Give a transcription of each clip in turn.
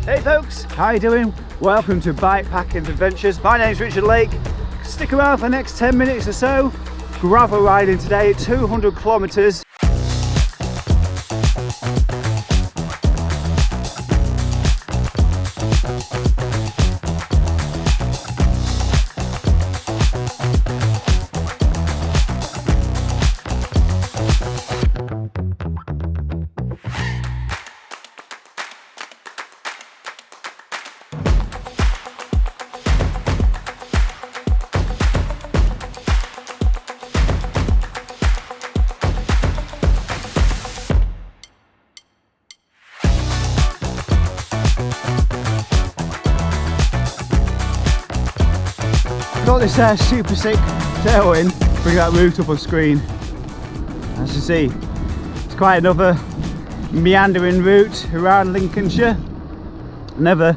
Hey folks, how you doing? Welcome to Bikepacking Adventures. My name's Richard Lake. Stick around for the next 10 minutes or so. Gravel riding today, 200 kilometers. Got this super sick tailwind. Bring that route up on screen. As you see, it's quite another meandering route around Lincolnshire. Never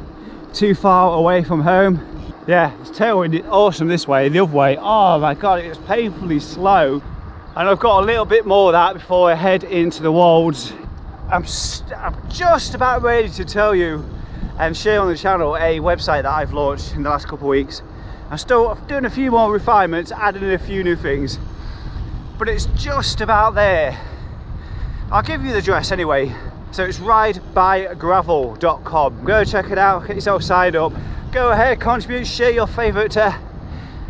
too far away from home. Yeah, this tailwind is awesome this way. The other way, oh my god, it's painfully slow. And I've got a little bit more of that before I head into the Wolds. I'm just about ready to tell you and share on the channel a website that I've launched in the last couple of weeks. I'm still doing a few more refinements, adding in a few new things, but it's just about there. I'll give you the address anyway. So it's ridebygravel.com. Go check it out, get yourself signed up. Go ahead, contribute, share your favourite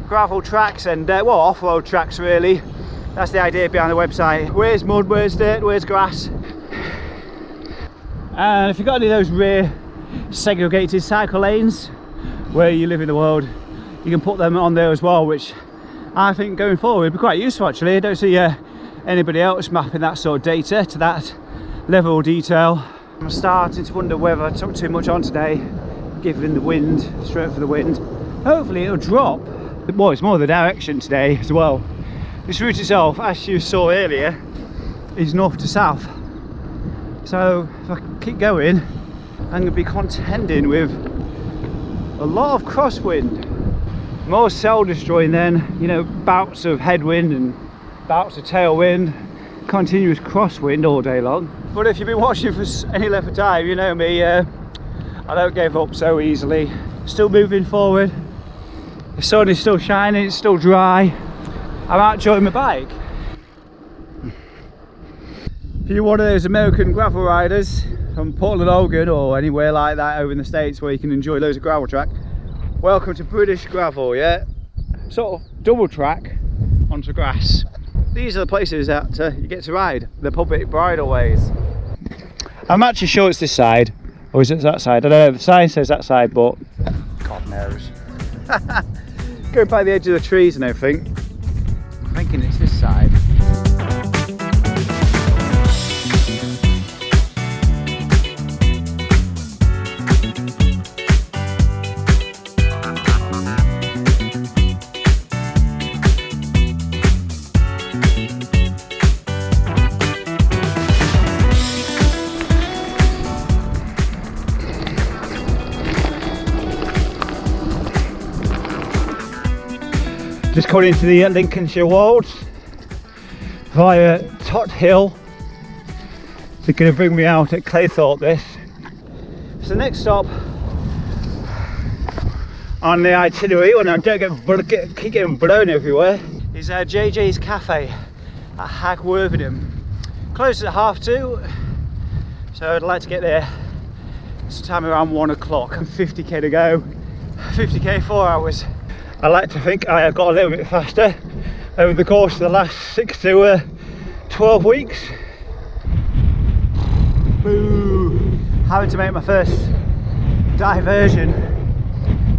gravel tracks and well, off-road tracks really. That's the idea behind the website. Where's mud, where's dirt, where's grass? And if you've got any of those rear segregated cycle lanes where you live in the world, you can put them on there as well, which I think going forward would be quite useful actually. I don't see anybody else mapping that sort of data to that level of detail. I'm starting to wonder whether I took too much on today, given the wind, strength of the wind. Hopefully it'll drop. Well, it's more the direction today as well. This route itself, as you saw earlier, is north to south. So if I keep going, I'm going to be contending with a lot of crosswind. More cell destroying than, you know, bouts of headwind and bouts of tailwind, continuous crosswind all day long. But if you've been watching for any length of time, you know me, I don't give up so easily. Still moving forward. The sun is still shining, it's still dry. I'm out enjoying my bike. If you're one of those American gravel riders from Portland, Oregon or anywhere like that over in the States where you can enjoy loads of gravel track, welcome to British gravel, yeah? Sort of double track onto grass. These are the places that you get to ride, the public bridleways. I'm actually sure it's this side, or is it that side? I don't know, the sign says that side, but God knows. Going by the edge of the trees and everything, I'm thinking it's this side. Just coming into the Lincolnshire Wolds via Tot Hill. They're going to bring me out at Claythorpe this. So the next stop on the itinerary, when I don't keep getting blown everywhere, is JJ's Cafe at Hagworthington. Closes at 2:30, so I'd like to get there sometime around 1 o'clock. 50k to go, 50k 4 hours. I like to think I have got a little bit faster over the course of the last 6 to 12 weeks. Boo! Having to make my first diversion,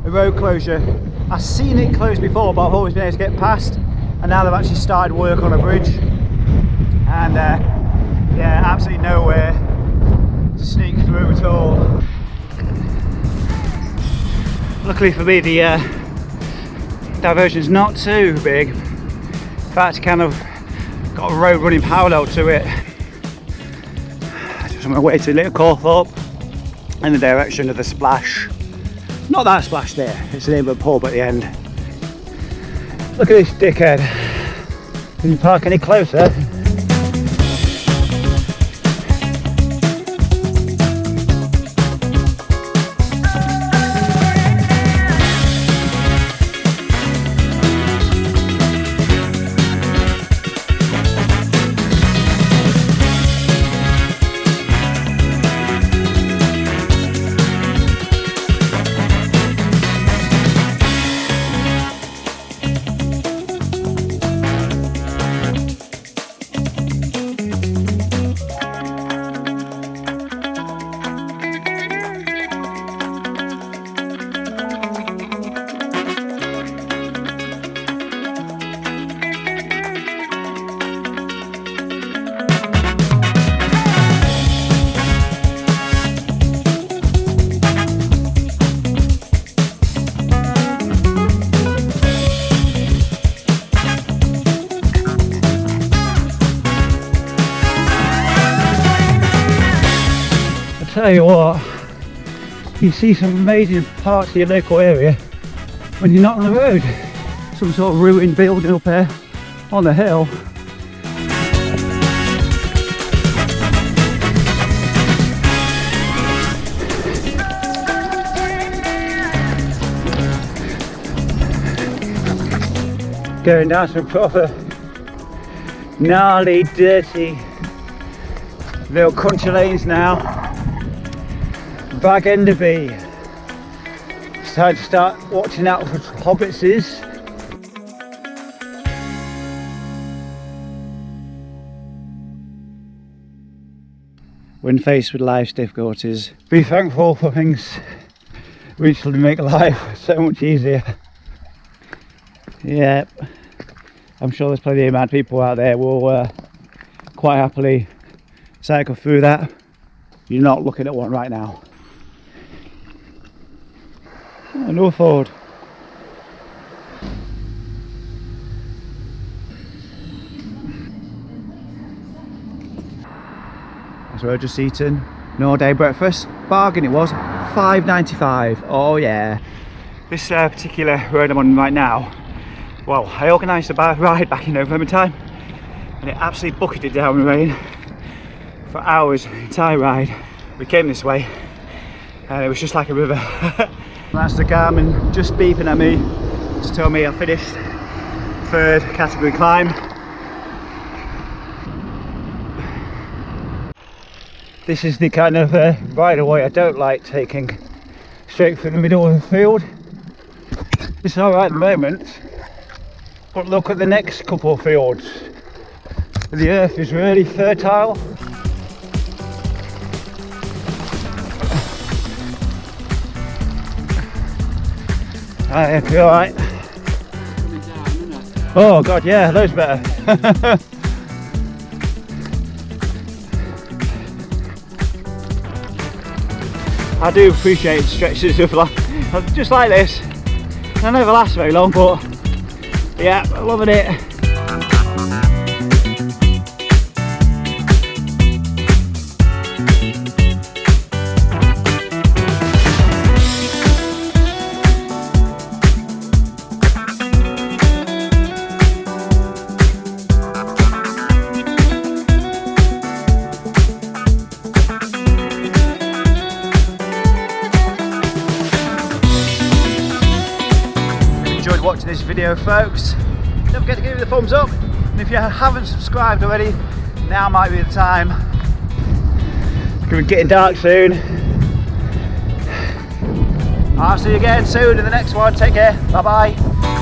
a road closure. I've seen it closed before, but I've always been able to get past, and now they've actually started work on a bridge, and yeah, absolutely nowhere to sneak through at all. Luckily for me, the diversion's not too big. In fact, I kind of got a road running parallel to it. Just on my way to Little Cawthorpe in the direction of the splash. Not that splash there, it's the name of a pub at the end. Look at this dickhead. Can you park any closer? tell you what, you see some amazing parts of your local area when you're not on the road. Some sort of ruined building up there on the hill. Going down some proper gnarly, dirty little country lanes now. Bag end to be. It's time to start watching out for hobbitses. When faced with life's difficulties, be thankful for things which will make life so much easier. Yep, I'm sure there's plenty of mad people out there who will quite happily cycle through that. You're not looking at one right now. Oh, no Ford. So we're just eating an all-day breakfast. Bargain it was, £5.95. Oh yeah. This particular road I'm on right now, well, I organised a ride back in November time and it absolutely bucketed down with rain for hours, the entire ride. We came this way and it was just like a river. That's the Garmin just beeping at me, just told me I finished third category climb. This is the kind of ride away I don't like taking, straight through the middle of the field. It's alright at the moment, but look at the next couple of fields. The earth is really fertile. I hope you're alright. Oh god, yeah, loads better. I do appreciate stretches of just like this. They never last very long, but yeah, loving it. Watching this video, folks, don't forget to give it a thumbs up, and if you haven't subscribed already, now might be the time. It's going to be getting dark soon. I'll see you again soon in the next one. Take care, bye bye.